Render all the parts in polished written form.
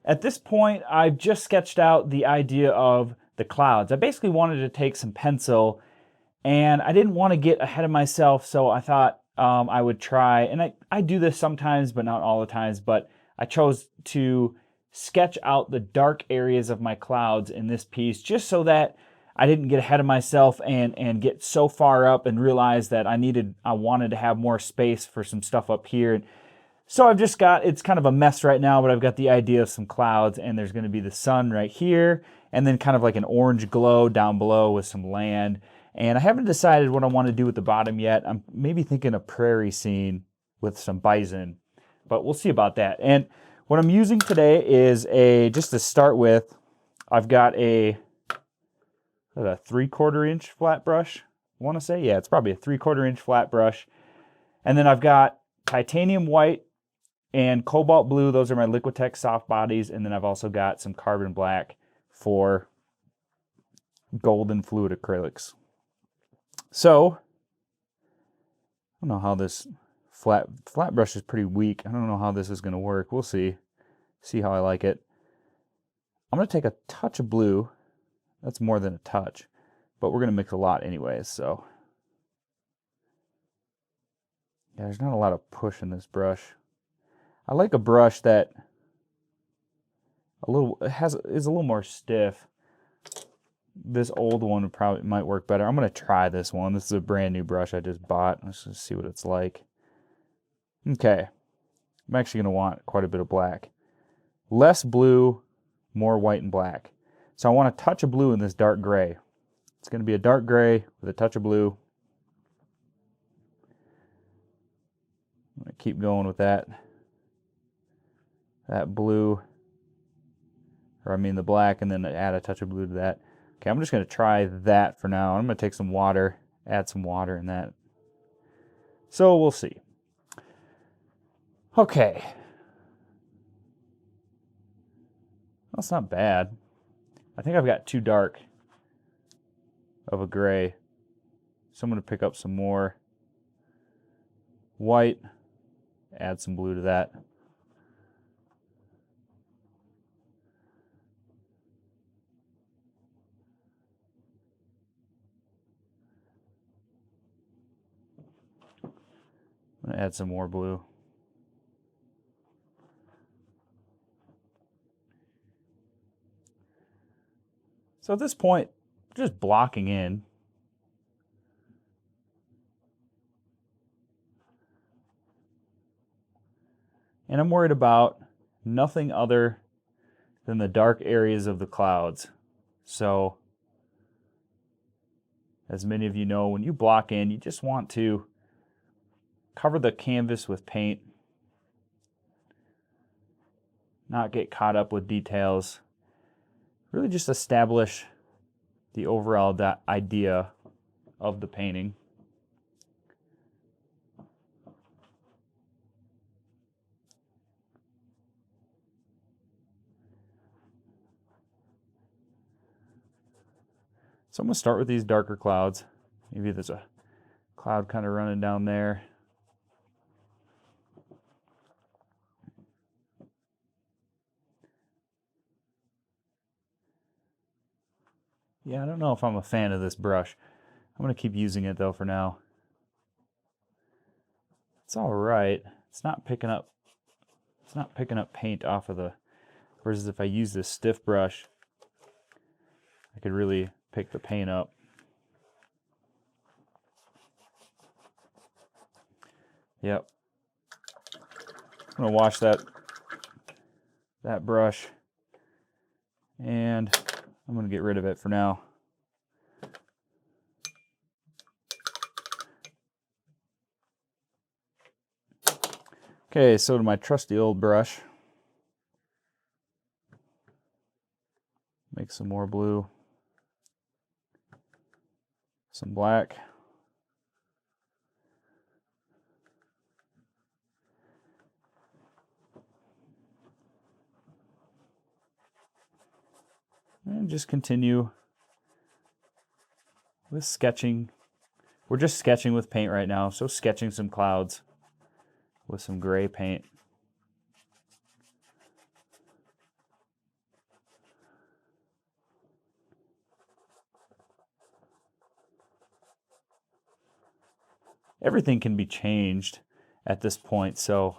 At this point, I've just sketched out the idea of the clouds. I basically wanted to take some pencil, and I didn't want to get ahead of myself, so I thought I would try, and I do this sometimes, but not all the times, but I chose to sketch out the dark areas of my clouds in this piece just so that I didn't get ahead of myself and get so far up and realize that I wanted to have more space for some stuff up here. So I've just got, it's kind of a mess right now, but I've got the idea of some clouds, and there's going to be the sun right here, and then kind of like an orange glow down below with some land. And I haven't decided what I want to do with the bottom yet. I'm maybe thinking a prairie scene with some bison, but we'll see about that. And what I'm using today is just to start with, I've got a 3/4 inch flat brush, I want to say. Yeah, it's probably a 3/4 inch flat brush. And then I've got titanium white and cobalt blue. Those are my liquitex soft bodies. And then I've also got some carbon black for golden fluid acrylics. So, I don't know how this flat brush is pretty weak. I don't know how this is going to work. We'll see how I like it. I'm going to take a touch of blue. That's more than a touch, but we're going to mix a lot anyways, so. Yeah, there's not a lot of push in this brush. I like a brush that is a little more stiff. This old one might work better. I'm going to try this one. This is a brand new brush I just bought. Let's just see what it's like. Okay. I'm actually going to want quite a bit of black. Less blue, more white and black. So I want a touch of blue in this dark gray. It's going to be a dark gray with a touch of blue. I'm going to keep going with that blue, or I mean the black, and then add a touch of blue to that. Okay, I'm just going to try that for now. I'm going to take some water, add some water in that. So we'll see. Okay. That's not bad. I think I've got too dark of a gray. So I'm going to pick up some more white, add some blue to that. I'm going to add some more blue. So at this point, just blocking in. And I'm worried about nothing other than the dark areas of the clouds. So, as many of you know, when you block in, you just want to cover the canvas with paint, not get caught up with details. Really just establish the overall idea of the painting. So I'm going to start with these darker clouds. Maybe there's a cloud kind of running down there. Yeah, I don't know if I'm a fan of this brush. I'm going to keep using it though for now. It's all right. It's not picking up paint off of the, whereas if I use this stiff brush, I could really pick the paint up. Yep. I'm going to wash that brush, and I'm going to get rid of it for now. Okay, so to my trusty old brush, make some more blue, some black. And just continue with sketching. We're just sketching with paint right now, so sketching some clouds with some gray paint. everything can be changed at this point, so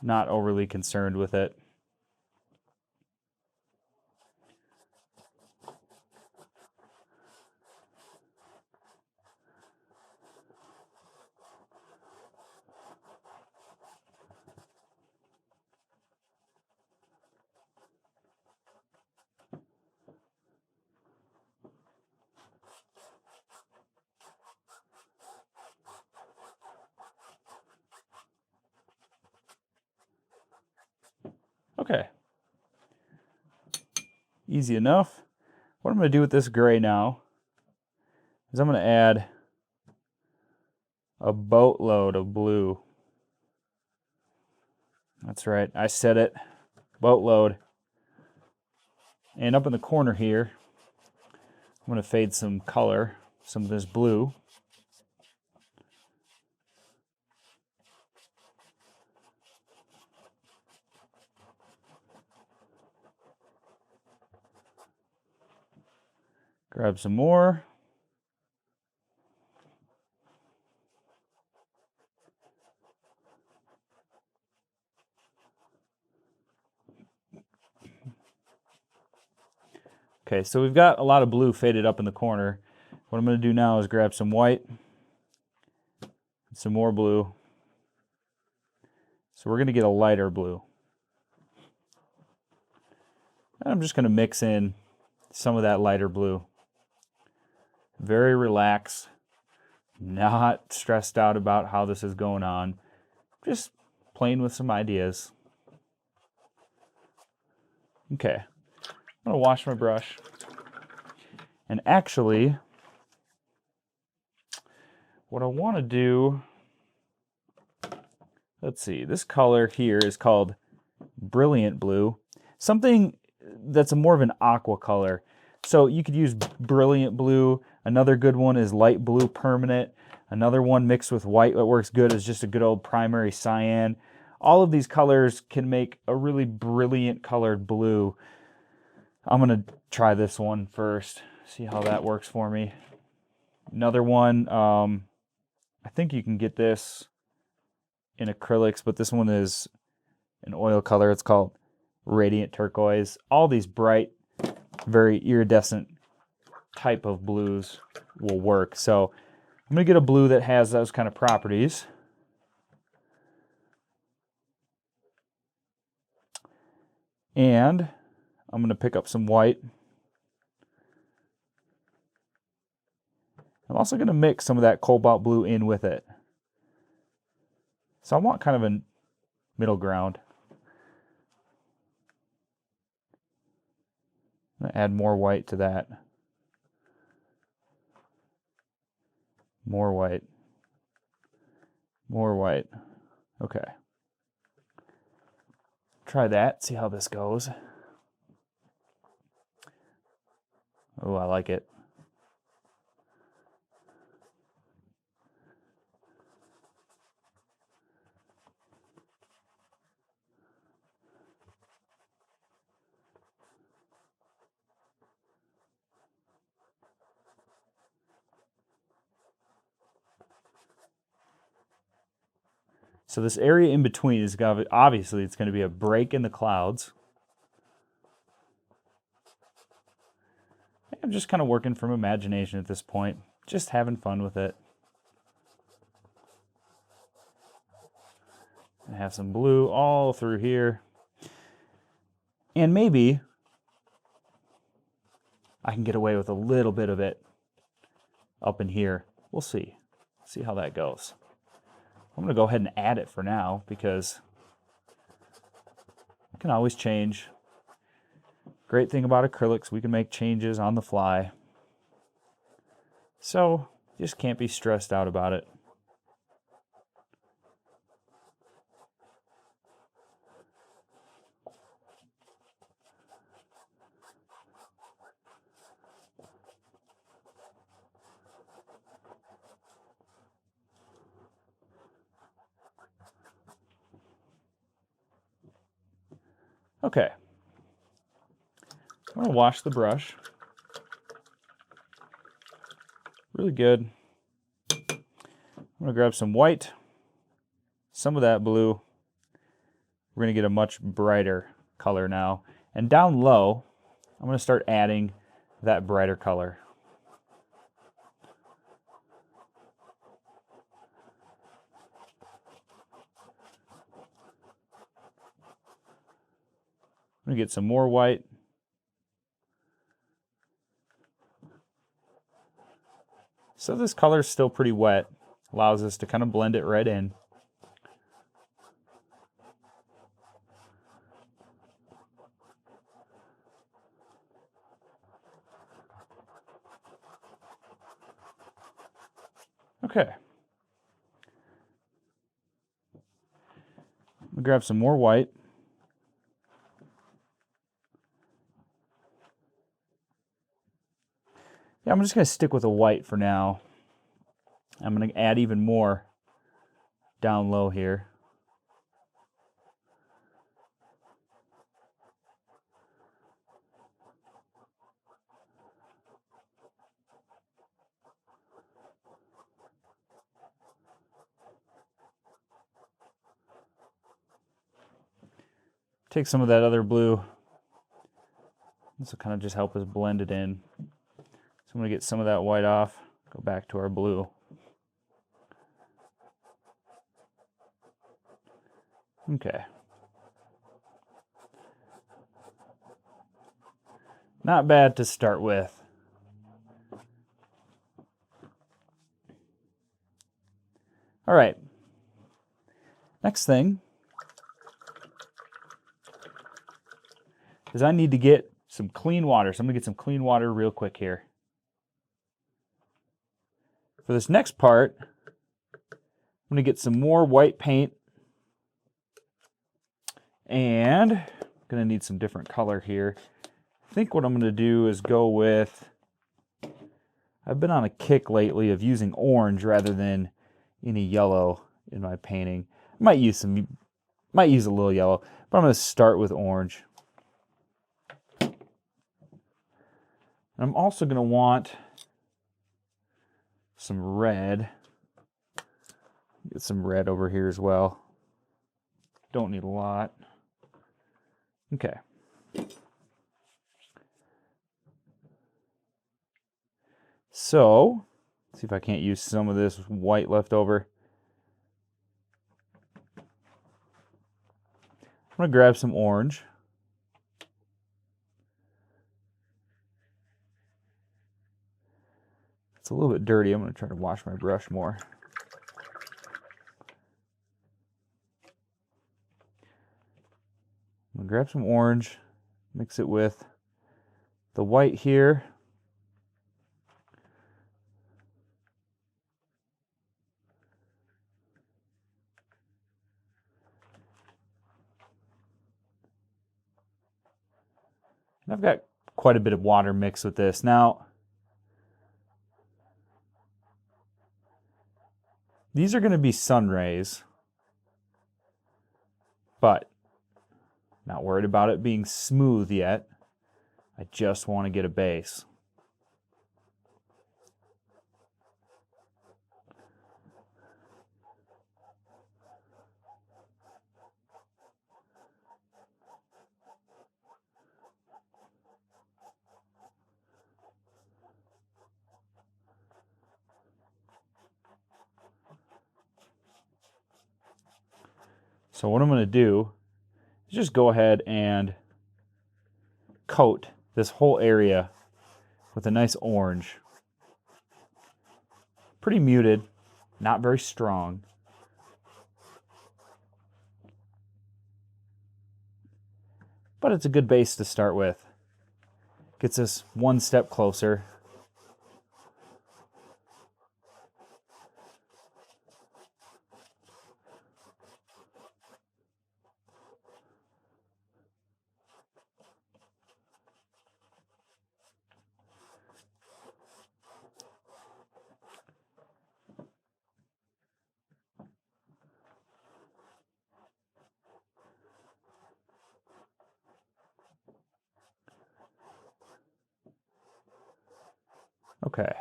not overly concerned with it. Okay. Easy enough. What I'm going to do with this gray now is I'm going to add a boatload of blue. That's right, I said it. Boatload. And up in the corner here, I'm going to fade some color, some of this blue. Grab some more. Okay, so we've got a lot of blue faded up in the corner. What I'm going to do now is grab some white, some more blue. So we're going to get a lighter blue. And I'm just going to mix in some of that lighter blue. Very relaxed, not stressed out about how this is going on. Just playing with some ideas. Okay, I'm going to wash my brush. And actually, what I want to do, let's see, this color here is called Brilliant Blue. Something that's more of an aqua color. So you could use Brilliant Blue. Another good one is Light Blue Permanent. Another one mixed with white that works good is just a good old primary cyan. All of these colors can make a really brilliant colored blue. I'm going to try this one first, see how that works for me. Another one, I think you can get this in acrylics, but this one is an oil color. It's called Radiant Turquoise. All these bright, very iridescent type of blues will work. So I'm going to get a blue that has those kind of properties. And I'm going to pick up some white. I'm also going to mix some of that cobalt blue in with it. So I want kind of a middle ground. I'm going to add more white to that. More white. More white. Okay. Try that, see how this goes. Oh, I like it. So this area in between is obviously it's going to be a break in the clouds. I'm just kind of working from imagination at this point, just having fun with it. I have some blue all through here. And maybe I can get away with a little bit of it up in here. We'll see. See how that goes. I'm going to go ahead and add it for now because I can always change. Great thing about acrylics, we can make changes on the fly. So, just can't be stressed out about it. Okay. I'm going to wash the brush. really good. I'm going to grab some white, some of that blue. We're going to get a much brighter color now. And down low, I'm going to start adding that brighter color. I'm going to get some more white. So this color is still pretty wet. Allows us to kind of blend it right in. Okay. We'll grab some more white. Yeah, I'm just going to stick with the white for now. I'm going to add even more down low here. Take some of that other blue. This will kind of just help us blend it in. So I'm going to get some of that white off, go back to our blue. Okay. Not bad to start with. All right. Next thing is I need to get some clean water. So I'm going to get some clean water real quick here. For this next part, I'm going to get some more white paint. And I'm going to need some different color here. I think what I'm going to do is go with, I've been on a kick lately of using orange rather than any yellow in my painting. I might use a little yellow, but I'm going to start with orange. And I'm also going to want some red. Get some red over here as well. Don't need a lot. Okay. So, see if I can't use some of this white left over. I'm going to grab some orange. It's a little bit dirty. I'm going to try to wash my brush more. I'm going to grab some orange, mix it with the white here. And I've got quite a bit of water mixed with this. Now, these are going to be sun rays, but not worried about it being smooth yet. I just want to get a base. So what I'm going to do is just go ahead and coat this whole area with a nice orange. Pretty muted, not very strong. But it's a good base to start with. Gets us one step closer. Okay.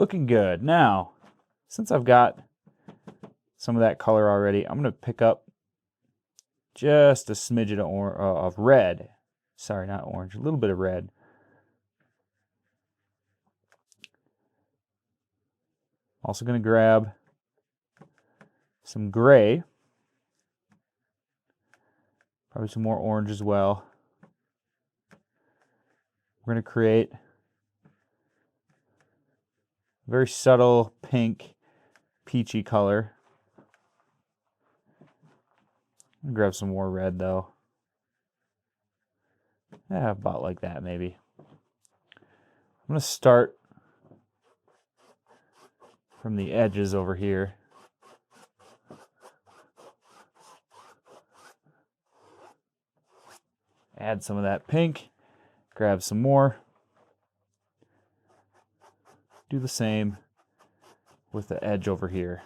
Looking good. Now, since I've got some of that color already, I'm going to pick up just a smidgen of red. Sorry, not orange, a little bit of red. Also going to grab some gray. Probably some more orange as well. We're going to create a very subtle pink, peachy color. I'll grab some more red though. Yeah, about like that maybe. I'm going to start from the edges over here. Add some of that pink. Grab some more. Do the same with the edge over here.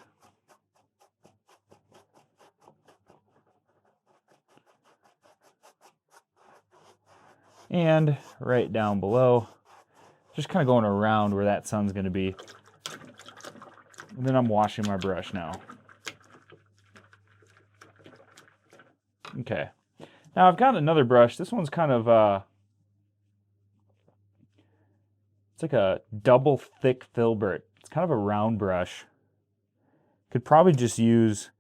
And right down below, just kind of going around where that sun's going to be. And then I'm washing my brush now. Okay. Now I've got another brush. This one's kind of, it's like a double thick filbert. It's kind of a round brush. Could probably just use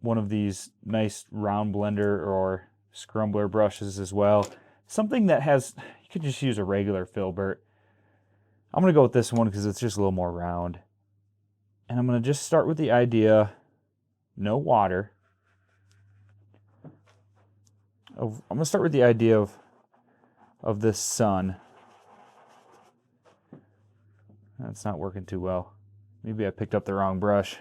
one of these nice round blender or scrumbler brushes as well. Something that has, you could just use a regular filbert. I'm going to go with this one because it's just a little more round. And I'm going to just start with the idea, no water. I'm going to start with the idea of this sun. That's not working too well. Maybe I picked up the wrong brush.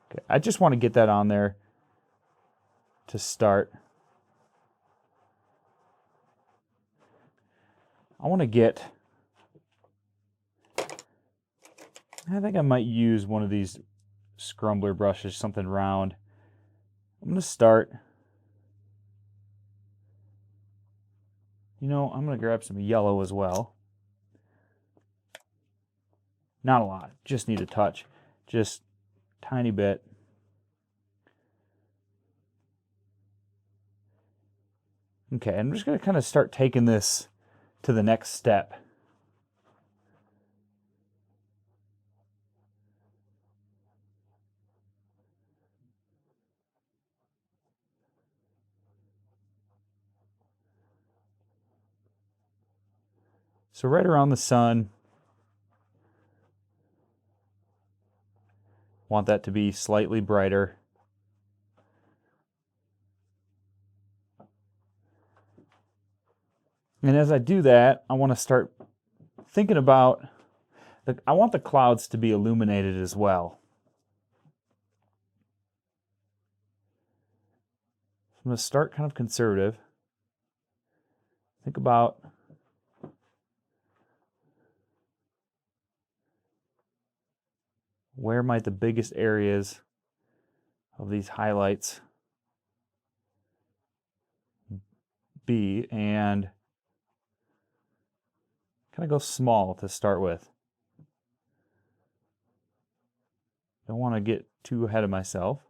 Okay, I just want to get that on there to start. I want to get, I think I might use one of these scrumbler brushes, something round. I'm going to start, I'm going to grab some yellow as well. Not a lot, just need a touch, just a tiny bit. Okay, I'm just going to kind of start taking this to the next step. So right around the sun, want that to be slightly brighter. And as I do that, I want to start thinking about, I want the clouds to be illuminated as well. I'm going to start kind of conservative. Think about where might the biggest areas of these highlights be, and kind of go small to start with. Don't want to get too ahead of myself.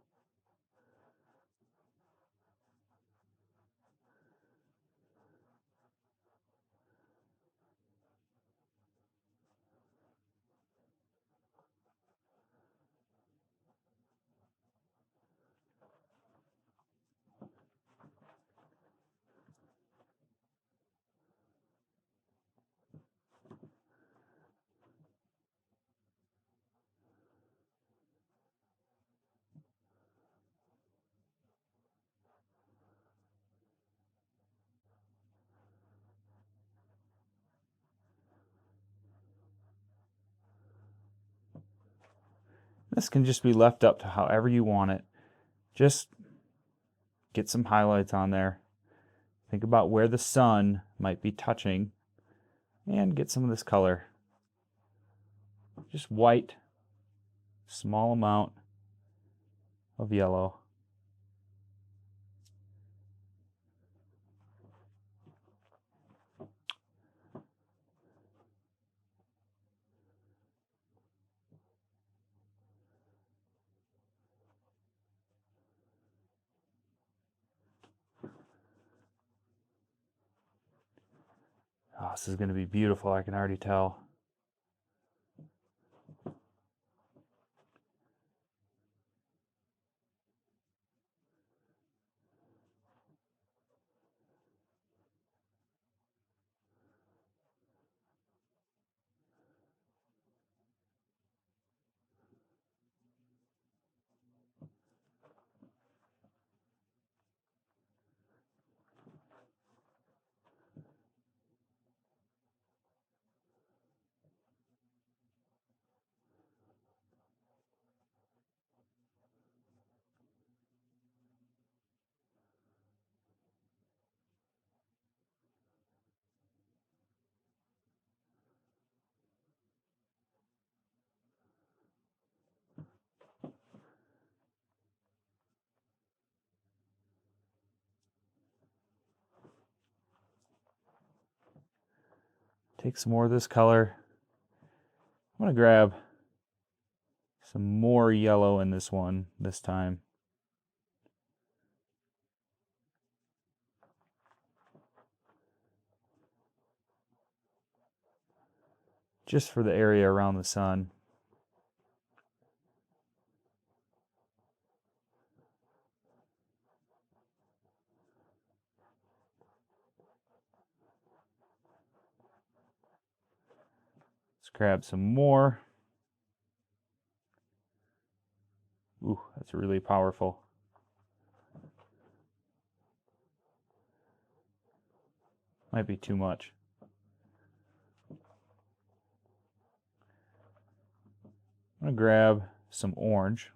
This can just be left up to however you want it. Just get some highlights on there. Think about where the sun might be touching and get some of this color. Just white, small amount of yellow. Oh, this is going to be beautiful, I can already tell. Take some more of this color. I'm going to grab some more yellow in this one this time. Just for the area around the sun. Let's grab some more. Ooh, that's really powerful. Might be too much. I'm going to grab some orange.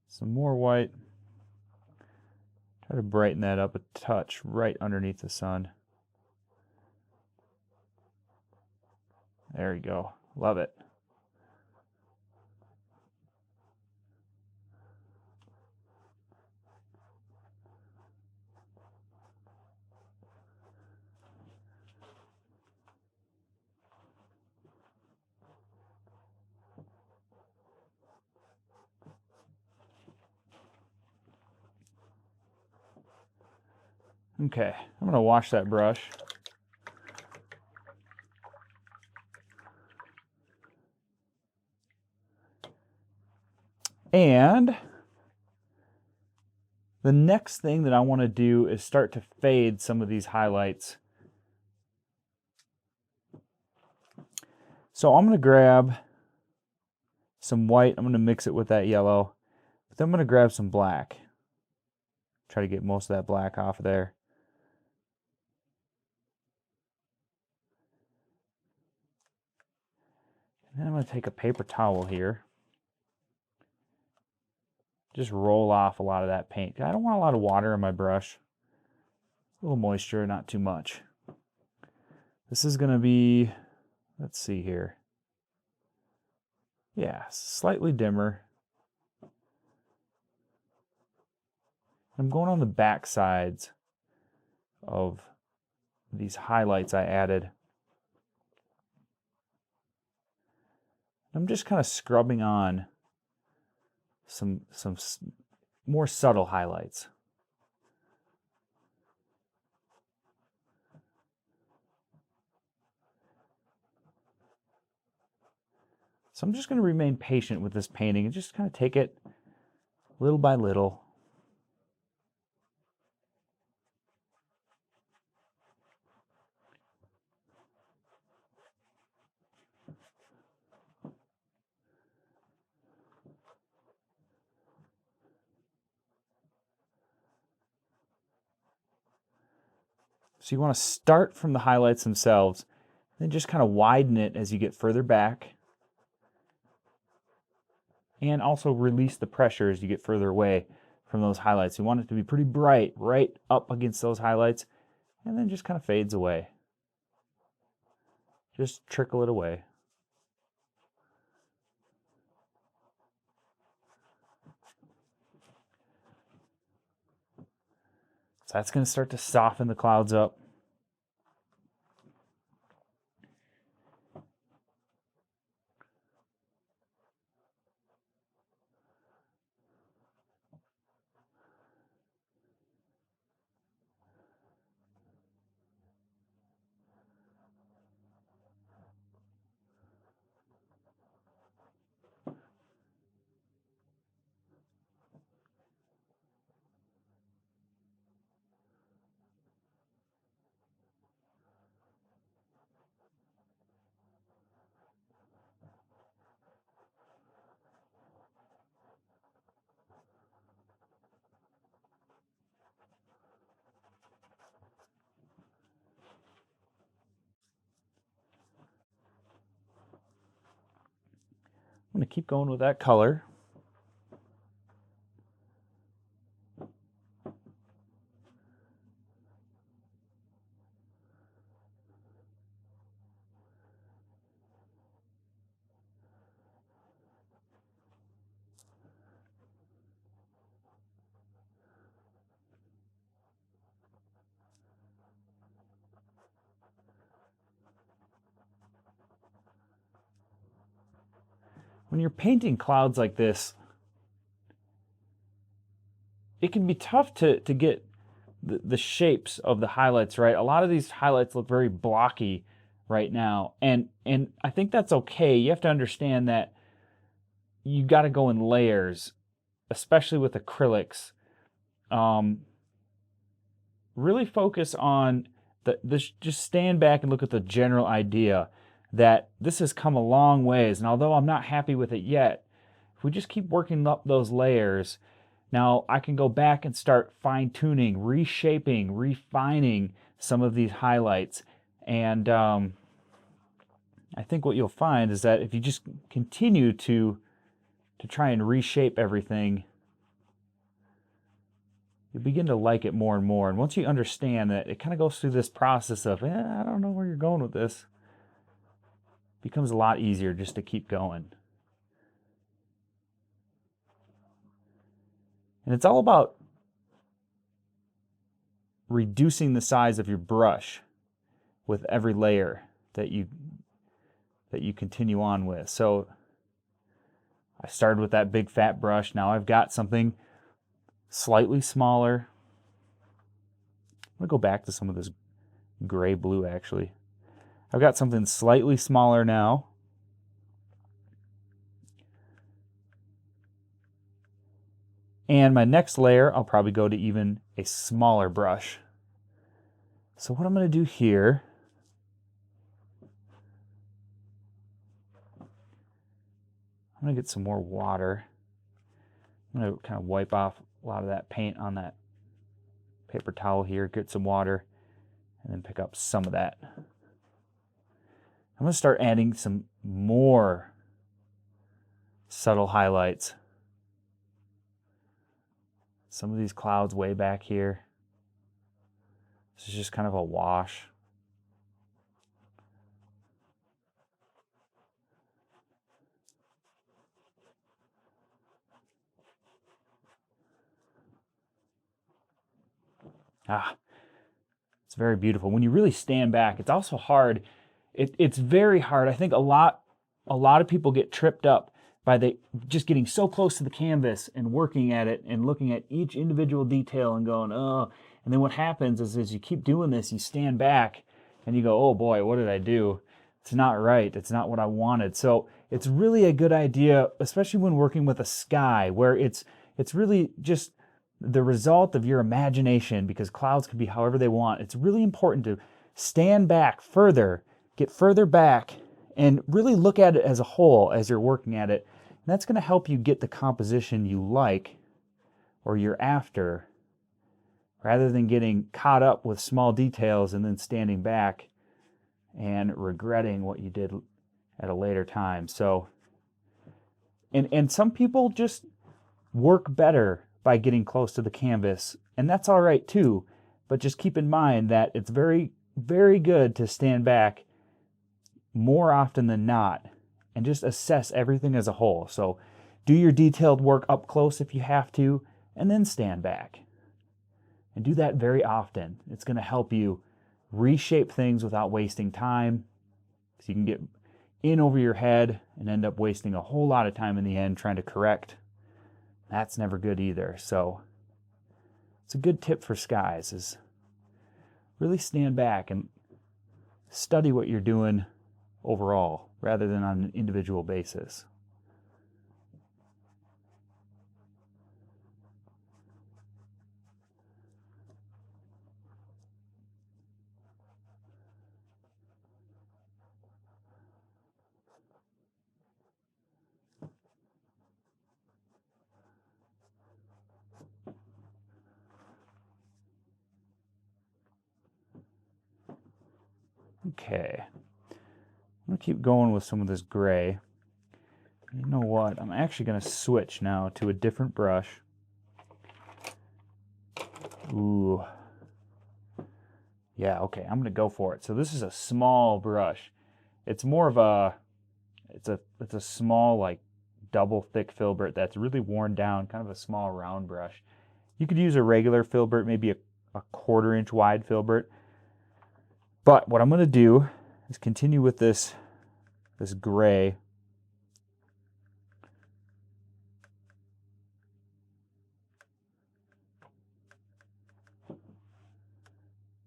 Some more white. Try to brighten that up a touch right underneath the sun. There you go. Love it. Okay, I'm going to wash that brush. And the next thing that I want to do is start to fade some of these highlights. So I'm going to grab some white. I'm going to mix it with that yellow. But then I'm going to grab some black. Try to get most of that black off of there. And then I'm going to take a paper towel here. Just roll off a lot of that paint. I don't want a lot of water in my brush. A little moisture, not too much. This is going to be, let's see here. Yeah, slightly dimmer. I'm going on the back sides of these highlights I added. I'm just kind of scrubbing on some more subtle highlights. So I'm just going to remain patient with this painting and just kind of take it little by little. So you want to start from the highlights themselves, then just kind of widen it as you get further back. And also release the pressure as you get further away from those highlights. You want it to be pretty bright, right up against those highlights, and then just kind of fades away. Just trickle it away. So that's going to start to soften the clouds up. I'm going to keep going with that color. When you're painting clouds like this, it can be tough to get the shapes of the highlights right. A lot of these highlights look very blocky right now, and I think that's okay. You have to understand that you got to go in layers, especially with acrylics. Really focus on just stand back and look at the general idea that this has come a long ways, and although I'm not happy with it yet, if we just keep working up those layers, now I can go back and start fine-tuning, reshaping, refining some of these highlights. And I think what you'll find is that if you just continue to try and reshape everything, you begin to like it more and more. And once you understand that it kind of goes through this process of, I don't know where you're going with this, it becomes a lot easier just to keep going. And it's all about reducing the size of your brush with every layer that you continue on with. So I started with that big fat brush. Now I've got something slightly smaller. I'm going to go back to some of this gray blue actually. I've got something slightly smaller now. And my next layer, I'll probably go to even a smaller brush. So what I'm going to do here, I'm going to get some more water. I'm going to kind of wipe off a lot of that paint on that paper towel here, get some water, and then pick up some of that. I'm going to start adding some more subtle highlights. Some of these clouds way back here. This is just kind of a wash. It's very beautiful. When you really stand back, it's also hard. It's very hard. I think a lot of people get tripped up by just getting so close to the canvas and working at it and looking at each individual detail and going, oh. And then what happens is as you keep doing this, you stand back and you go, oh boy, what did I do? It's not right. It's not what I wanted. So it's really a good idea, especially when working with a sky, where it's really just the result of your imagination, because clouds can be however they want. It's really important to stand back further, get further back, and really look at it as a whole as you're working at it. And that's going to help you get the composition you like or you're after, rather than getting caught up with small details and then standing back and regretting what you did at a later time. So, and some people just work better by getting close to the canvas, and that's all right too. But just keep in mind that it's very, very good to stand back more often than not and just assess everything as a whole. So do your detailed work up close if you have to, and then stand back. And do that very often. It's going to help you reshape things without wasting time. So you can get in over your head and end up wasting a whole lot of time in the end trying to correct. That's never good either. So it's a good tip for skies is really stand back and study what you're doing overall rather than on an individual basis. Okay, I'm going to keep going with some of this gray. You know what? I'm actually going to switch now to a different brush. Ooh. Yeah, okay, I'm going to go for it. So this is a small brush. It's more of a, it's a small, like, double thick filbert that's really worn down, kind of a small round brush. You could use a regular filbert, maybe a 1/4 inch wide filbert. But what I'm going to do is continue with this gray.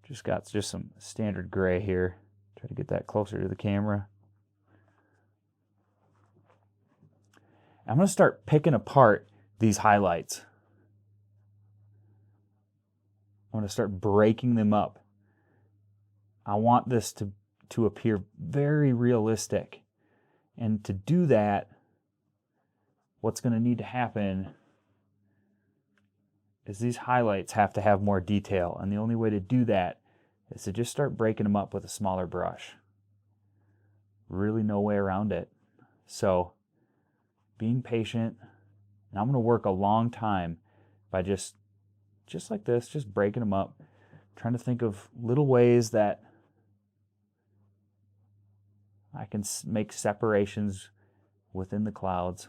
Just got some standard gray here. Try to get that closer to the camera. I'm going to start picking apart these highlights. I'm going to start breaking them up. I want this to appear very realistic. And to do that, what's going to need to happen is these highlights have to have more detail. And the only way to do that is to just start breaking them up with a smaller brush. Really no way around it. So being patient, and I'm going to work a long time by just like this, just breaking them up, trying to think of little ways that I can make separations within the clouds.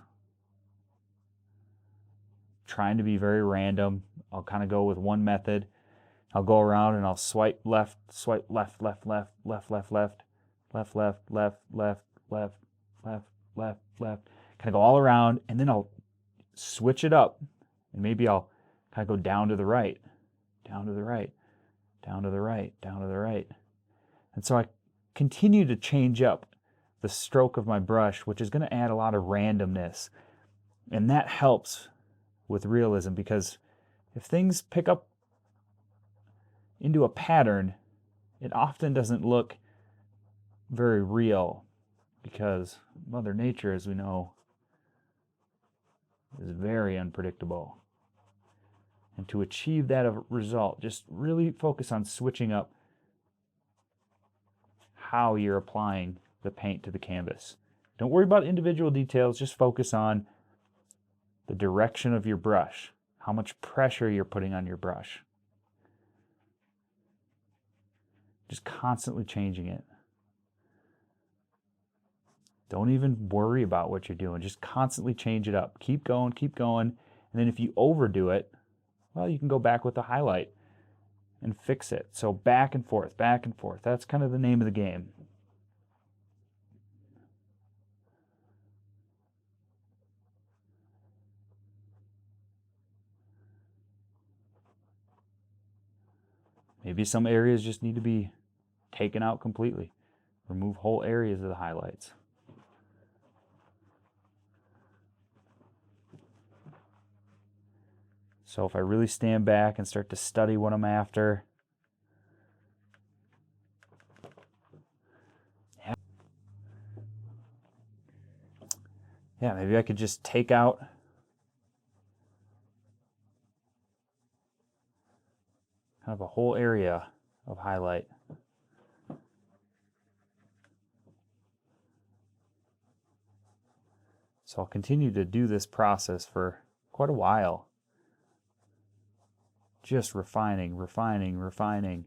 Trying to be very random. I'll kind of go with one method. I'll go around and I'll swipe left, left, left, left, left, left, left, left, left, left, left, left, left, left, left. Kind of go all around, and then I'll switch it up, and maybe I'll kind of go down to the right, down to the right, down to the right, down to the right. And so I continue to change up the stroke of my brush, which is going to add a lot of randomness. And that helps with realism, because if things pick up into a pattern, it often doesn't look very real, because Mother Nature, as we know, is very unpredictable. And to achieve that result, just really focus on switching up how you're applying the paint to the canvas. Don't worry about individual details, just focus on the direction of your brush, how much pressure you're putting on your brush. Just constantly changing it. Don't even worry about what you're doing. Just constantly change it up. Keep going, keep going. And then if you overdo it, well, you can go back with the highlight and fix it. So back and forth, back and forth. That's kind of the name of the game. Maybe some areas just need to be taken out completely. Remove whole areas of the highlights. So if I really stand back and start to study what I'm after, yeah, maybe I could just take out kind of a whole area of highlight. So I'll continue to do this process for quite a while. Just refining, refining, refining.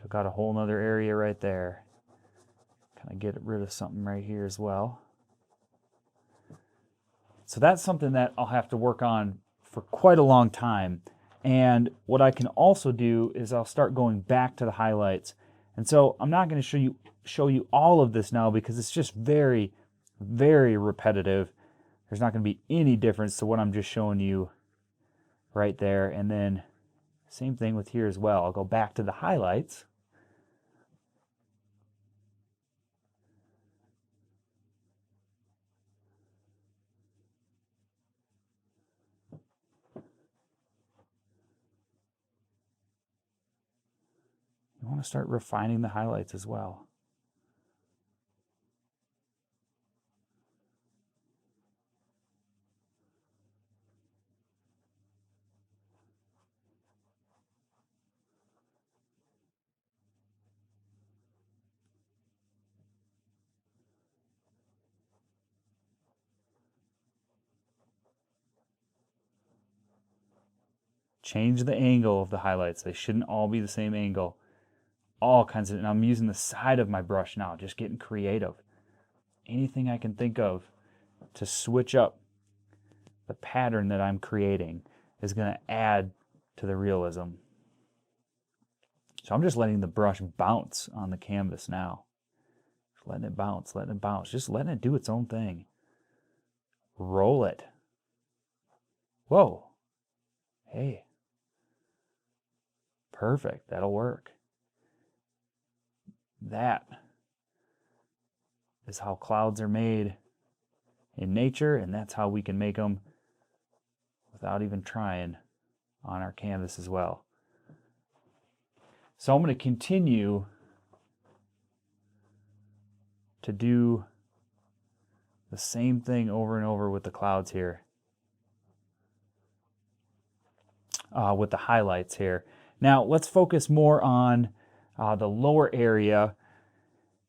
Took out a whole nother area right there. Kind of get rid of something right here as well. So that's something that I'll have to work on for quite a long time. And what I can also do is I'll start going back to the highlights. And so I'm not going to show you all of this now, because it's just very, very repetitive. There's not going to be any difference to what I'm just showing you right there. And then same thing with here as well. I'll go back to the highlights. You want to start refining the highlights as well. Change the angle of the highlights. They shouldn't all be the same angle. All kinds of, and I'm using the side of my brush now, just getting creative. Anything I can think of to switch up the pattern that I'm creating is going to add to the realism. So I'm just letting the brush bounce on the canvas now. Just letting it bounce, just letting it do its own thing. Roll it. Whoa. Hey. Perfect. That'll work. That is how clouds are made in nature, and that's how we can make them without even trying on our canvas as well. So I'm going to continue to do the same thing over and over with the clouds here, with the highlights here. Now let's focus more on the lower area.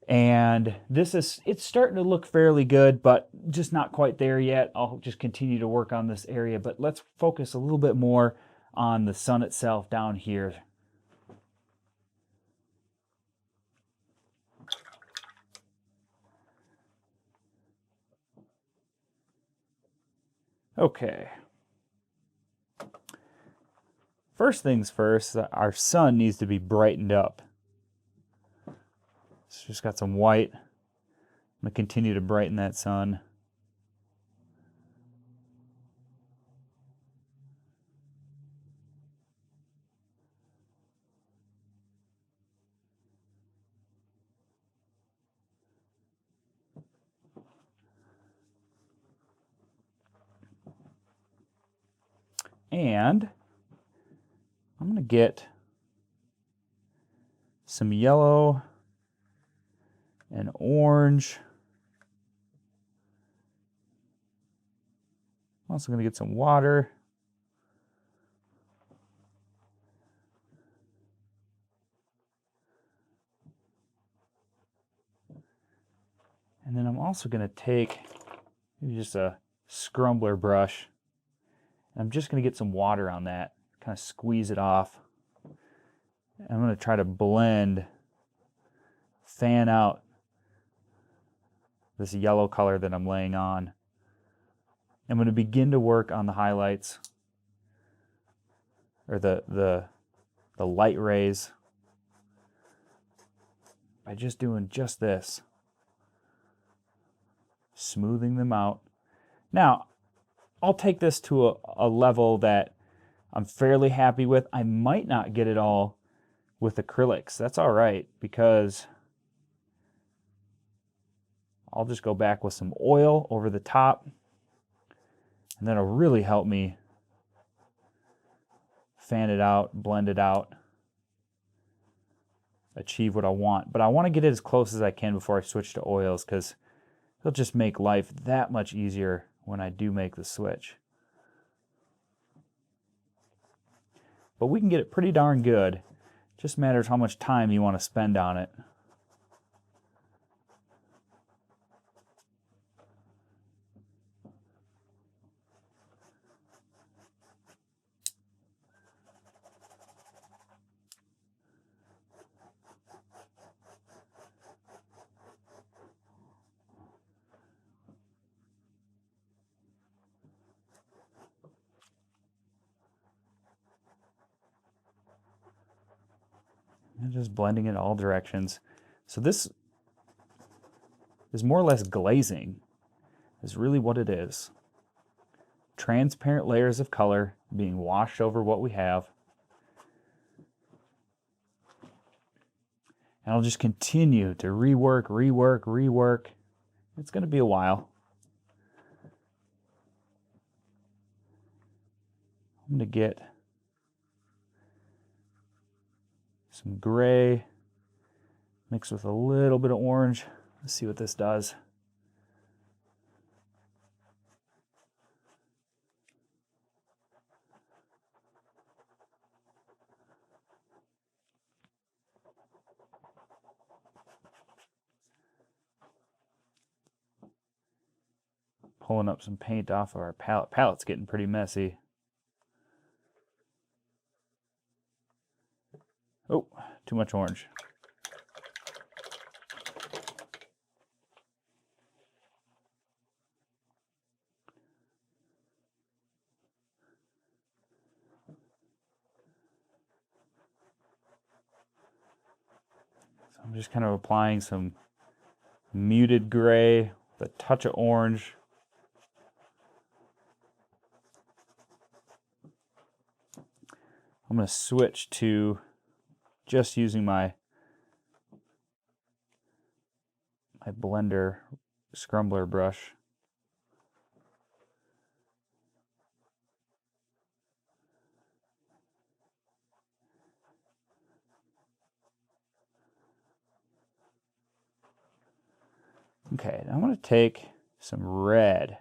And it's starting to look fairly good, but just not quite there yet. I'll just continue to work on this area, but let's focus a little bit more on the sun itself down here. Okay. First things first, our sun needs to be brightened up. So just got some white. I'm going to continue to brighten that sun. And I'm going to get some yellow and orange. I'm also going to get some water. And then I'm also going to take maybe just a scrumbler brush. And I'm just going to get some water on that, kind of squeeze it off. And I'm going to try to blend, fan out this yellow color that I'm laying on. I'm going to begin to work on the highlights, or the light rays, by just doing just this, smoothing them out. Now, I'll take this to a level that I'm fairly happy with. I might not get it all with acrylics. That's all right, because I'll just go back with some oil over the top, and that'll really help me fan it out, blend it out, achieve what I want. But I want to get it as close as I can before I switch to oils, because it'll just make life that much easier when I do make the switch. But we can get it pretty darn good. Just matters how much time you want to spend on it. And just blending it all directions. So this is more or less glazing, is really what it is. Transparent layers of color being washed over what we have. And I'll just continue to rework. It's going to be a while. I'm going to get some gray mixed with a little bit of orange. Let's see what this does. Pulling up some paint off of our palette. Palette's getting pretty messy. Oh, too much orange. So I'm just kind of applying some muted gray with a touch of orange. I'm going to switch to just using my blender scrumbler brush. Okay, now I'm going to take some red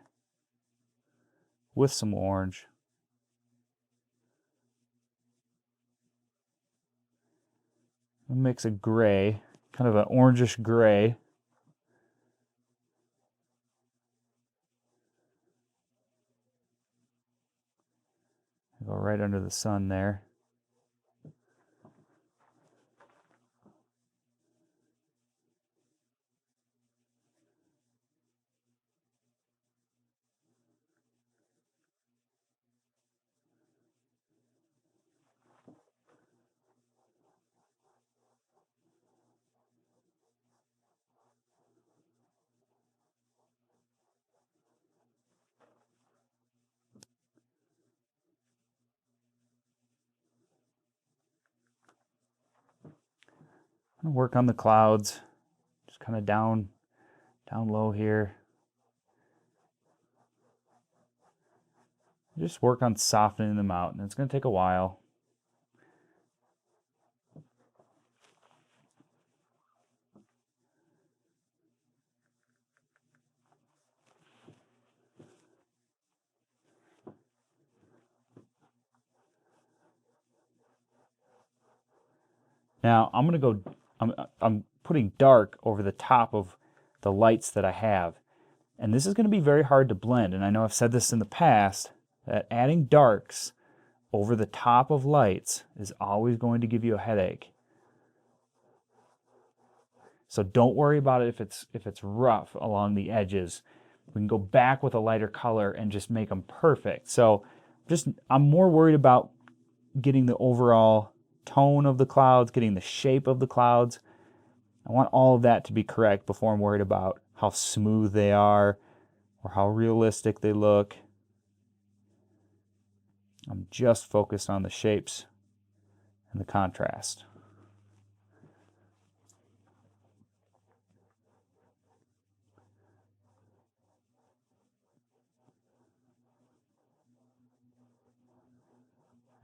with some orange. I'll mix a gray, kind of an orangish gray. Go right under the sun there. I'm gonna work on the clouds, just kind of down low here. Just work on softening them out, and it's going to take a while. Now I'm going to go, I'm putting dark over the top of the lights that I have. And this is going to be very hard to blend. And I know I've said this in the past, that adding darks over the top of lights is always going to give you a headache. So don't worry about it if it's rough along the edges. We can go back with a lighter color and just make them perfect. So I'm more worried about getting the overall tone of the clouds, getting the shape of the clouds. I want all of that to be correct before I'm worried about how smooth they are or how realistic they look. I'm just focused on the shapes and the contrast.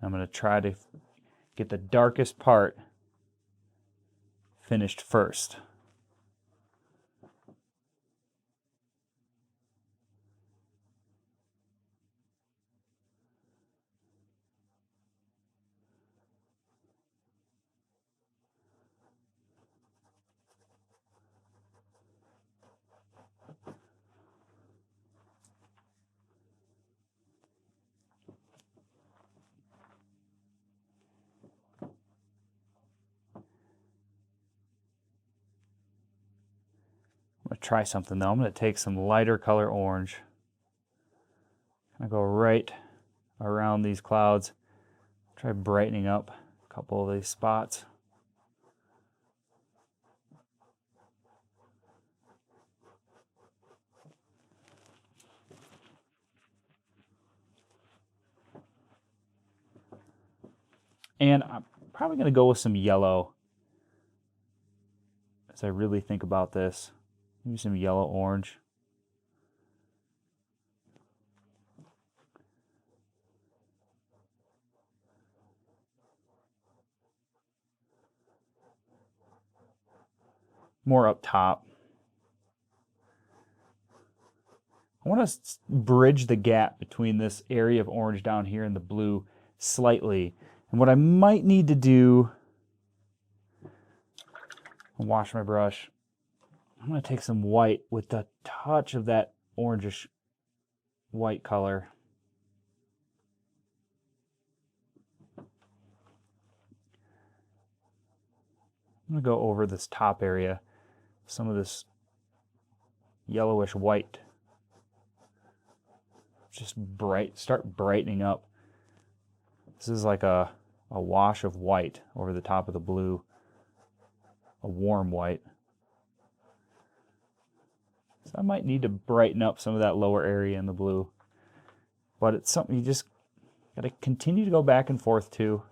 I'm going to try to get the darkest part finished first. I'm going to try something though. I'm going to take some lighter color orange. I'm going to go right around these clouds. Try brightening up a couple of these spots. And I'm probably going to go with some yellow as I really think about this. Maybe some yellow orange. More up top. I want to bridge the gap between this area of orange down here and the blue slightly. And what I might need to do, I'll wash my brush. I'm going to take some white with the touch of that orangish white color. I'm going to go over this top area, some of this yellowish white. Just start brightening up. This is like a wash of white over the top of the blue, a warm white. So I might need to brighten up some of that lower area in the blue. But it's something you just got to continue to go back and forth to.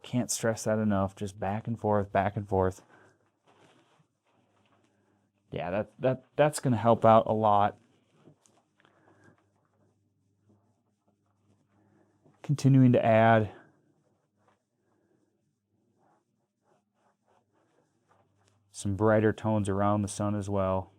Can't stress that enough. Just back and forth, back and forth. Yeah, that's going to help out a lot. Continuing to add some brighter tones around the sun as well.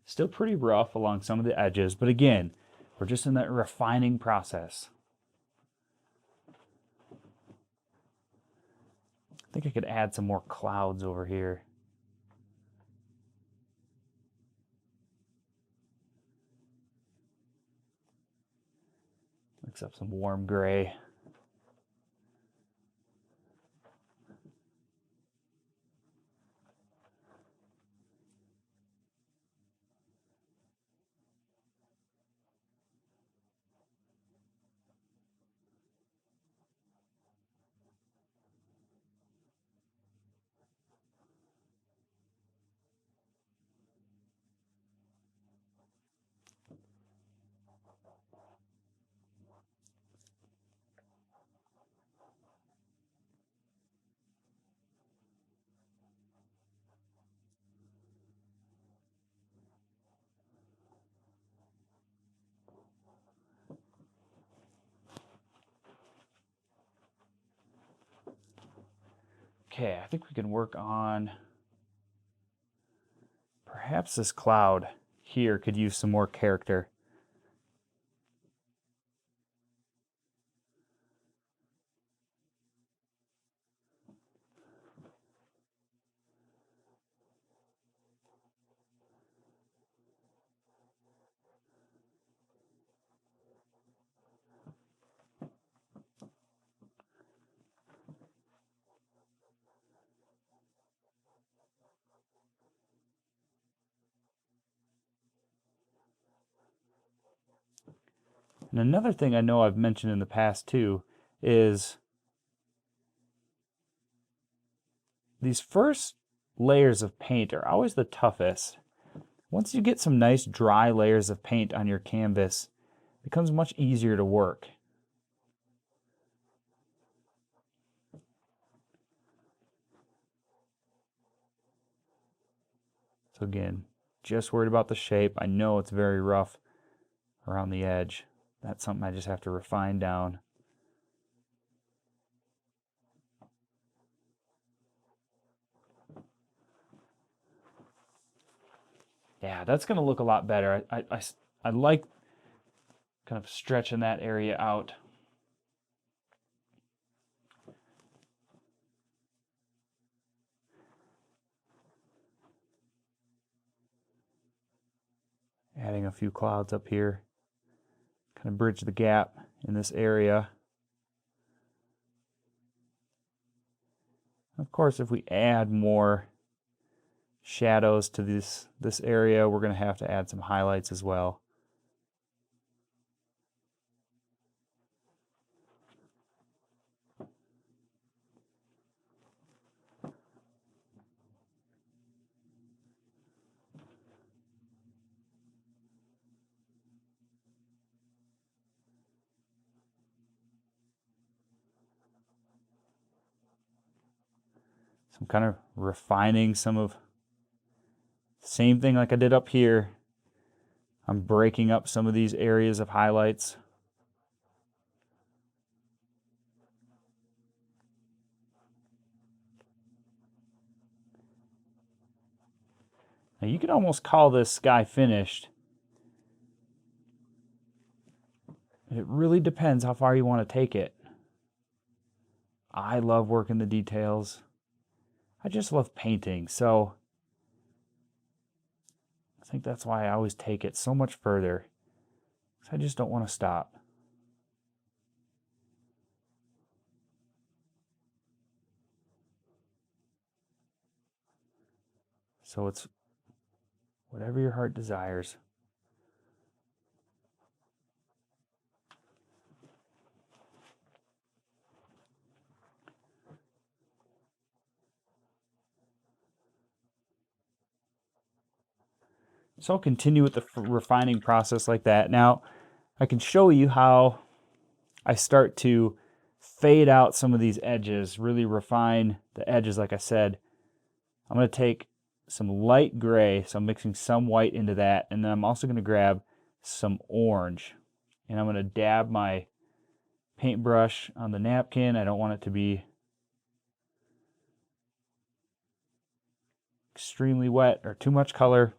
Still pretty rough along some of the edges, but again, we're just in that refining process. I think I could add some more clouds over here. Mix up some warm gray. Okay, I think we can work on perhaps this cloud here could use some more character. And another thing I know I've mentioned in the past too is these first layers of paint are always the toughest. Once you get some nice dry layers of paint on your canvas, it becomes much easier to work. So again, just worried about the shape. I know it's very rough around the edge. That's something I just have to refine down. Yeah, that's going to look a lot better. I like kind of stretching that area out. Adding a few clouds up here. Kind of bridge the gap in this area. Of course, if we add more shadows to this area, we're going to have to add some highlights as well. So I'm kind of refining some of Same thing like I did up here. I'm breaking up some of these areas of highlights. Now you can almost call this sky finished. It really depends how far you want to take it. I love working the details. I just love painting, so I think that's why I always take it so much further. I just don't want to stop. So it's whatever your heart desires. So I'll continue with the refining process like that. Now, I can show you how I start to fade out some of these edges, really refine the edges like I said. I'm going to take some light gray, so I'm mixing some white into that, and then I'm also going to grab some orange. And I'm going to dab my paintbrush on the napkin. I don't want it to be extremely wet or too much color.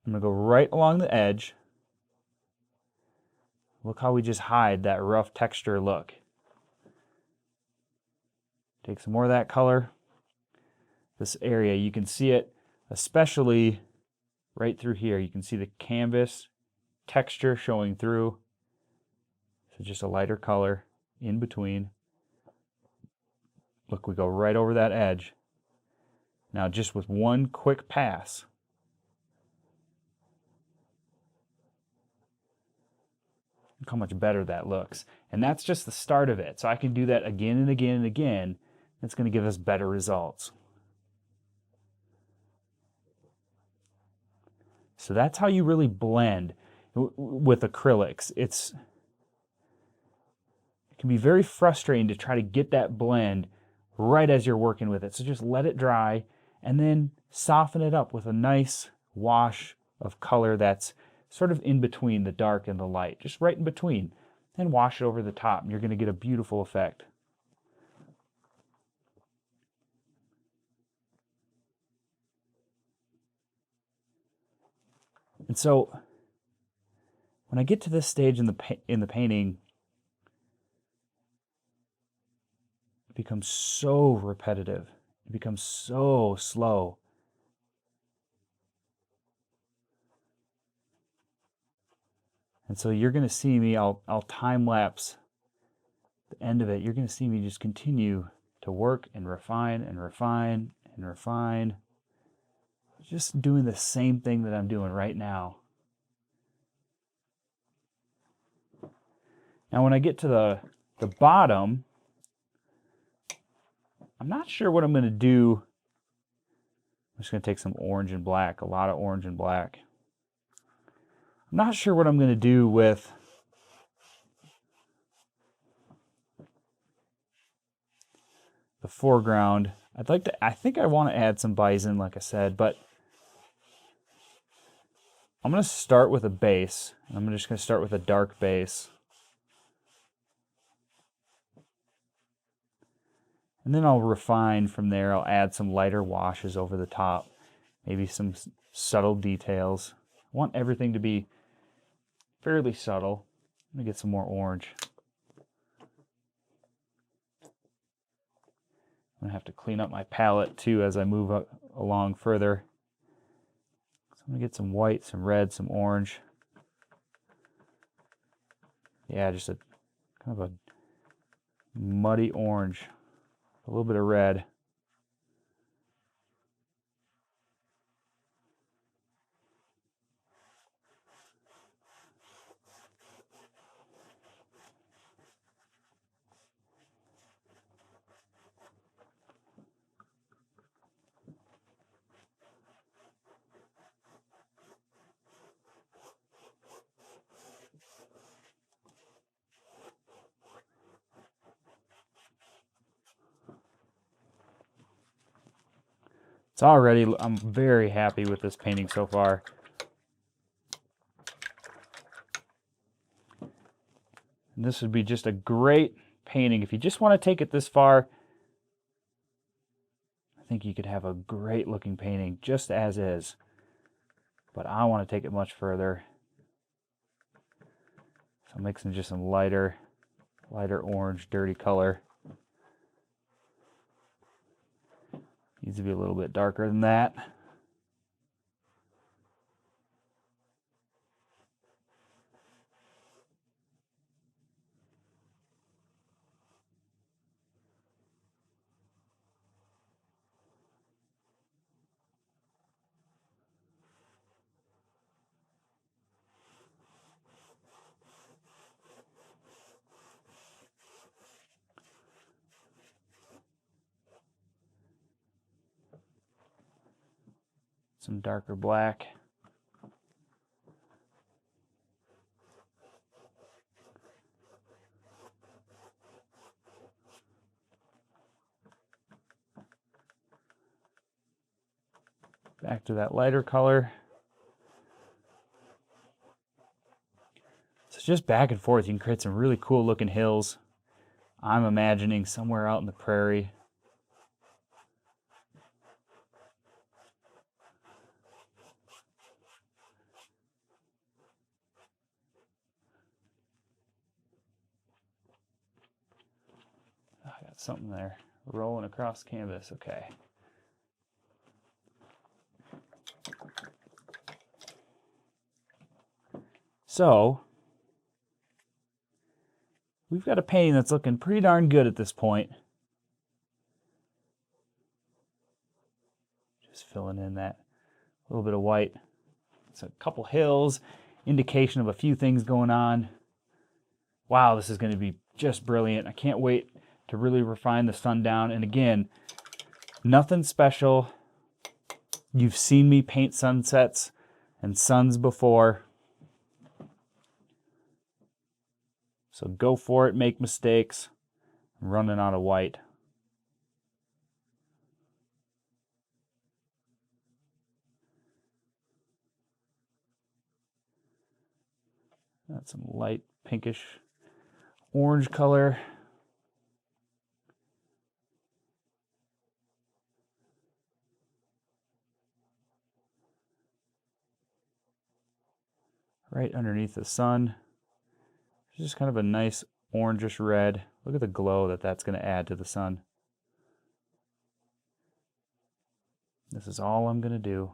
I'm going to go right along the edge. Look how we just hide that rough texture look. Take some more of that color. This area, you can see it, especially right through here. You can see the canvas texture showing through. So just a lighter color in between. Look, we go right over that edge. Now just with one quick pass, look how much better that looks. And that's just the start of it. So I can do that again and again and again. It's going to give us better results. So that's how you really blend with acrylics. It can be very frustrating to try to get that blend right as you're working with it. So just let it dry and then soften it up with a nice wash of color that's sort of in between the dark and the light, just right in between. Then wash it over the top and you're going to get a beautiful effect. And so when I get to this stage in the painting, it becomes so repetitive. It becomes so slow. And so you're going to see me, I'll time lapse the end of it. You're going to see me just continue to work and refine and refine and refine. Just doing the same thing that I'm doing right now. Now when I get to the bottom, I'm not sure what I'm going to do. I'm just going to take some orange and black, a lot of orange and black. I'm not sure what I'm going to do with the foreground. I think I want to add some bison, like I said, but I'm going to start with a base. I'm just going to start with a dark base. And then I'll refine from there. I'll add some lighter washes over the top, maybe some subtle details. I want everything to be fairly subtle. Let me get some more orange. I'm going to have to clean up my palette too as I move along further. So I'm going to get some white, some red, some orange. Yeah, just a kind of a muddy orange. A little bit of red. It's already, I'm very happy with this painting so far. And this would be just a great painting. If you just want to take it this far, I think you could have a great looking painting just as is. But I want to take it much further. So I'm mixing just some lighter orange, dirty color. Needs to be a little bit darker than that. Some darker black. Back to that lighter color. So just back and forth, you can create some really cool looking hills. I'm imagining somewhere out in the prairie. I got something there rolling across canvas. Okay. So we've got a painting that's looking pretty darn good at this point. Just filling in that little bit of white. It's a couple hills, indication of a few things going on. Wow, this is going to be just brilliant. I can't wait to really refine the sundown. And again, nothing special. You've seen me paint sunsets and suns before. So go for it, make mistakes. I'm running out of white. Got some light pinkish orange color. Right underneath the sun. It's just kind of a nice orangish red. Look at the glow that that's going to add to the sun. This is all I'm going to do.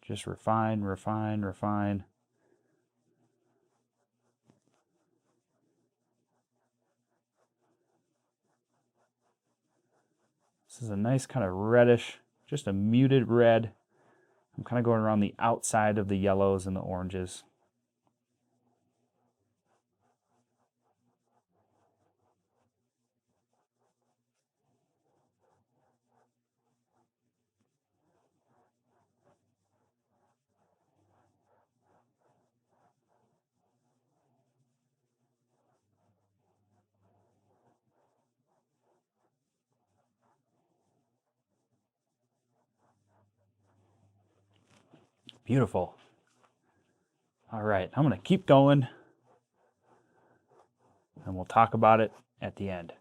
Just refine, refine, refine. This is a nice kind of reddish, just a muted red. I'm kind of going around the outside of the yellows and the oranges. Beautiful. All right, I'm going to keep going, and we'll talk about it at the end.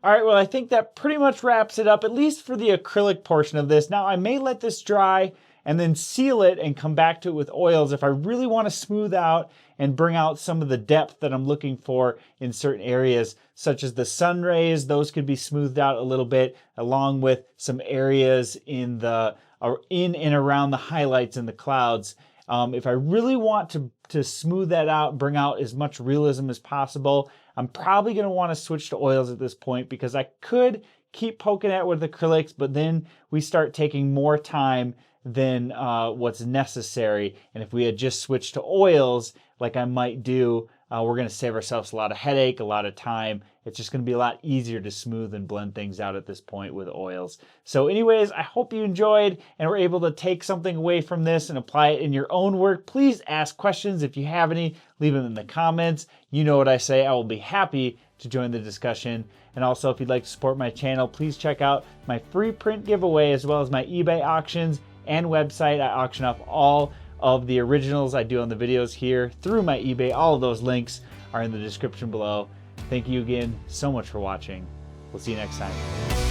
All right, well, I think that pretty much wraps it up, at least for the acrylic portion of this. Now, I may let this dry and then seal it and come back to it with oils if I really want to smooth out and bring out some of the depth that I'm looking for in certain areas, such as the sun rays. Those could be smoothed out a little bit, along with some areas in and around the highlights in the clouds. If I really want to smooth that out, bring out as much realism as possible, I'm probably going to want to switch to oils at this point, because I could keep poking at it with acrylics, but then we start taking more time than what's necessary. And if we had just switched to oils, like I might do, we're going to save ourselves a lot of headache, a lot of time. It's just going to be a lot easier to smooth and blend things out at this point with oils. So anyways, I hope you enjoyed and were able to take something away from this and apply it in your own work. Please ask questions if you have any. Leave them in the comments. You know what I say. I will be happy to join the discussion. And also, if you'd like to support my channel, please check out my free print giveaway, as well as my eBay auctions and website. I auction off all of the originals I do on the videos here through my eBay. All of those links are in the description below. Thank you again so much for watching. We'll see you next time.